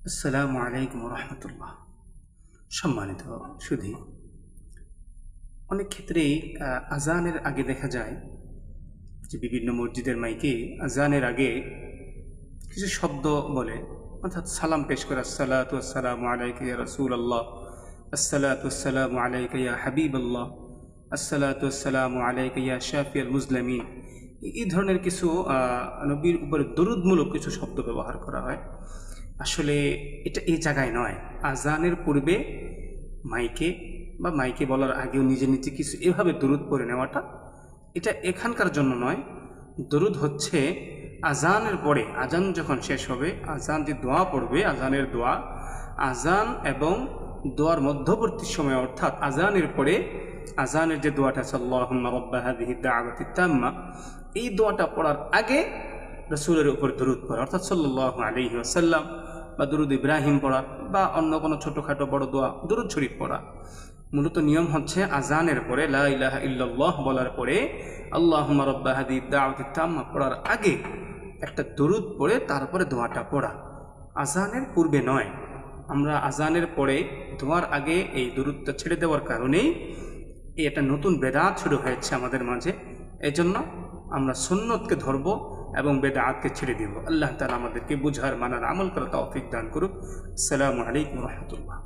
আসসালামু আলাইকুম রহমতুল্লাহ। সম্মানিত সুধী, অনেক ক্ষেত্রেই আজানের আগে দেখা যায় যে বিভিন্ন মসজিদের মাইকে আজানের আগে কিছু শব্দ বলে, অর্থাৎ সালাম পেশ করে, আসসালাতু আসসালামু আলাইকা ইয়া রাসূলুল্লাহ, আসসালাতু আসসালামু আলাইকা ইয়া হাবিবাল্লাহ, আসসালাতু আসসালামু আলাইকা ইয়া শাফিয়াল মুজলিমিন। এই ধরনের কিছু নবীর উপরে দরুদমূলক কিছু শব্দ ব্যবহার করা হয়। আসলে এটা এই জায়গায় নয়। আজানের পূর্বে মাইকে বা মাইকে বলার আগেও নিজে নিজে কিছু এভাবে দরুদ পড়ে নেওয়াটা, এটা এখানকার জন্য নয়। দরুদ হচ্ছে আজানের পরে, আজান যখন শেষ হবে, আজান যে দোয়া পড়বে, আজানের দোয়া, আজান এবং দোয়ার মধ্যবর্তী সময়, অর্থাৎ আজানের পরে আজানের যে দোয়াটা আছে, আল্লাহুম্মা রাব্বা হাযিহি দাওয়াতি তাম্মা, এই দোয়াটা পড়ার আগে রাসূলের উপর দরুদ পড়া, অর্থাৎ সাল্লাল্লাহু আলাইহি ওয়াসাল্লাম, বা দরুদ ইব্রাহিম পড়া, বা অন্য কোনো ছোটোখাটো বড় দোয়া দরুদ শরীফ পড়া। মূলত নিয়ম হচ্ছে আজানের পরে লা ইলাহা ইল্লাল্লাহ বলার পরে আল্লাহুম্মা রাব্বা হাযিহি দাওয়াতি তাম্মা পড়ার আগে একটা দরুদ পড়ে তারপরে দোয়াটা পড়া, আজানের পূর্বে নয়। আমরা আজানের পরে দোয়ার আগে এই দরুদটা ছেড়ে দেওয়ার কারণেই এই একটা নতুন বেদাত শুরু হয়েছে আমাদের মাঝে। এজন্য আমরা সুন্নতকে ধরব এবং বেদাতকে ছেড়ে দিব। আল্লাহ তাআলা আমাদেরকে বুঝার, মানার, আমল করার তৌফিক দান করুক। আসসালামু আলাইকুম ওয়া রাহমাতুল্লাহ।